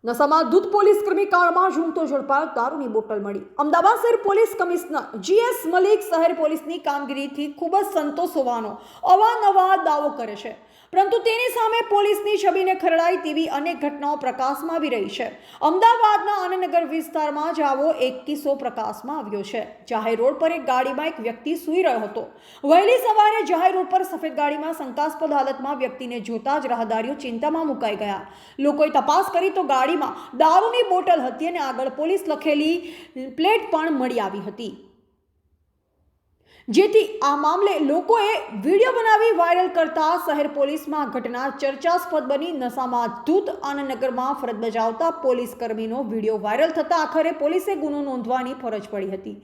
નશામાં ધૂત પોલીસ કર્મી કારમાં ઝૂમતો ઝડપાયો, દારૂની બોટલ મળી। અમદાવાદ શહેર પોલીસ કમિશનર GS મલિક શહેર પોલીસની કામગીરીથી ખૂબ જ સંતોષ હોવાનો અવારનવાર દાવો કરે છે, પરંતુ તેની સામે પોલીસની છબીને ખરડાય તેવી અનેક ઘટનાઓ પ્રકાશમાં આવી રહી છે। અમદાવાદના આનંદનગર વિસ્તારમાં જ આવો એક કિસ્સો પ્રકાશમાં આવ્યો છે। જાહેર રોડ પર એક ગાડીમાં એક વ્યક્તિ સૂઈ રહ્યો હતો। વહેલી સવારે જાહેર રોડ પર સફેદ ગાડીમાં શંકાસ્પદ હાલતમાં વ્યક્તિને જોતા જ રાહદારીઓ ચિંતામાં મુકાઈ ગયા। લોકોએ તપાસ કરી તો ગાડીમાં દારૂની બોટલ હતી અને આગળ પોલીસ લખેલી પ્લેટ પણ મળી આવી હતી, જેથી આ મામલે લોકોએ વિડીયો બનાવી વાયરલ કરતા શહેર પોલીસમાં ઘટના ચર્ચાસ્પદ બની। નશામાં ધૂત આનંદનગરમાં ફરજ બજાવતા પોલીસ કર્મીનો વિડીયો વાયરલ થતા આખરે પોલીસે ગુનો નોંધવાની ફરજ પડી હતી।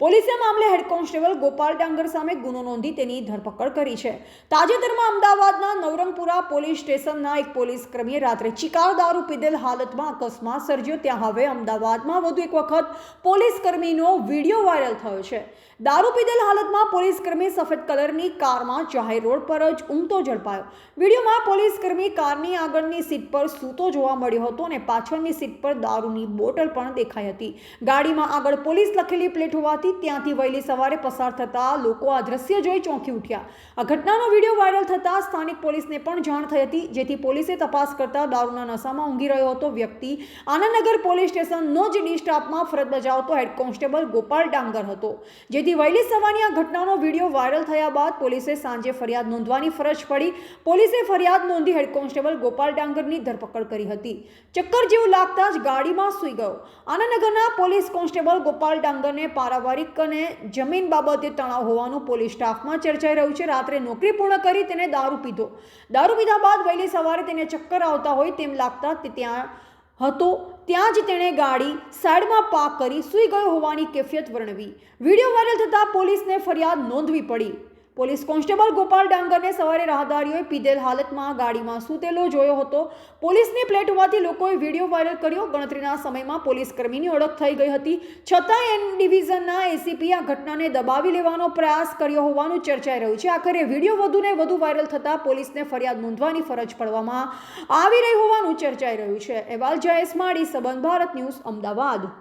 પોલીસે મામલે હેડ કોન્સ્ટેબલ ગોપાલ ડાંગર સામે ગુનો નોંધી તેની ધરપકડ કરી છે। તાજેતરમાં અમદાવાદના નવરંગપુરા પોલીસ સ્ટેશનના એક પોલીસ કર્મીએ રાત્રે ચિકાર દારૂ પીધેલ હાલતમાં અકસ્માત સર્જ્યો, ત્યાં હવે અમદાવાદમાં વધુ એક વખત પોલીસ કર્મીનો વિડીયો વાયરલ થયો છે। દારૂ પીધેલ હાલતમાં પોલીસ કર્મી સફેદ કલરની કારમાં જાહેર રોડ પર જ ઊંઘતો ઝડપાયો। વિડીયોમાં પોલીસ કર્મી કારની આગળની સીટ પર સૂતો જોવા મળ્યો હતો અને પાછળની સીટ પર દારૂની બોટલ પણ દેખાઈ હતી। ગાડીમાં આગળ પોલીસ લખેલી પ્લેટ હોવાથી ત્યાંથી વહેલી સવારે પસાર થતા લોકો આ દ્રશ્ય જોઈ ચોંકી ઉઠ્યા। આ ઘટનાનો વિડીયો વાયરલ થતા સ્થાનિક પોલીસને પણ જાણ થઈ હતી, જેથી પોલીસે તપાસ કરતા દારૂના નશામાં ઊંઘી રહ્યો હતો વ્યક્તિ આનંદનગર પોલીસ સ્ટેશનનો જ ડી સ્ટાફમાં ફરજ બજાવતો હેડ કોન્સ્ટેબલ ગોપાલ ડાંગર હતો, જેથી વહેલી સવારની આ ઘટનાનો વિડીયો વાયરલ થયા બાદ પોલીસે સાંજે ફરિયાદ નોંધવાની ફરજ પડી। પોલીસે ફરિયાદ નોંધી હેડ કોન્સ્ટેબલ ગોપાલ ડાંગરની ધરપકડ કરી હતી। ચક્કર જેવું લાગતા જ ગાડીમાં સૂઈ ગયો। આનંદનગરના પોલીસ કોન્સ્ટેબલ ગોપાલ ડાંગરને પારિવારિક અને જમીન બાબતે તણાવ હોવાનું પોલીસ સ્ટાફમાં ચર્ચાઈ રહ્યું છે। રાત્રે નોકરી પૂર્ણ કરી તેને દારૂ પીધા બાદ વહેલી સવારે તેને ચક્કર આવતા હોય તેમ લાગતા તે ત્યાં હતો, ત્યાં જ તેણે ગાડી સાઈડમાં પાર્ક કરી સૂઈ ગયો હોવાની કેફિયત વર્ણવી। વિડીયો વાયરલ થતાં પોલીસને ફરિયાદ નોંધવી પડી। પોલીસ કોન્સ્ટેબલ ગોપાલ ડાંગરને સવારે રાહદારીઓએ પીધેલ હાલતમાં ગાડીમાં સૂતેલો જોયો હતો। પોલીસની પ્લેટ હોવાથી લોકોએ વિડીયો વાયરલ કર્યો। ગણતરીના સમયમાં પોલીસ કર્મીની ઓળખ થઈ ગઈ હતી, છતાં એન ડિવિઝનના એસીપી આ ઘટનાને દબાવી લેવાનો પ્રયાસ કર્યો હોવાનું ચર્ચાઈ રહ્યું છે। આખરે વિડીયો વધુને વધુ વાયરલ થતાં પોલીસને ફરિયાદ નોંધવાની ફરજ પડવામાં આવી રહી હોવાનું ચર્ચાઈ રહ્યું છે। અહેવાલ જયેશ માળી, સંબંધ ભારત ન્યૂઝ, અમદાવાદ।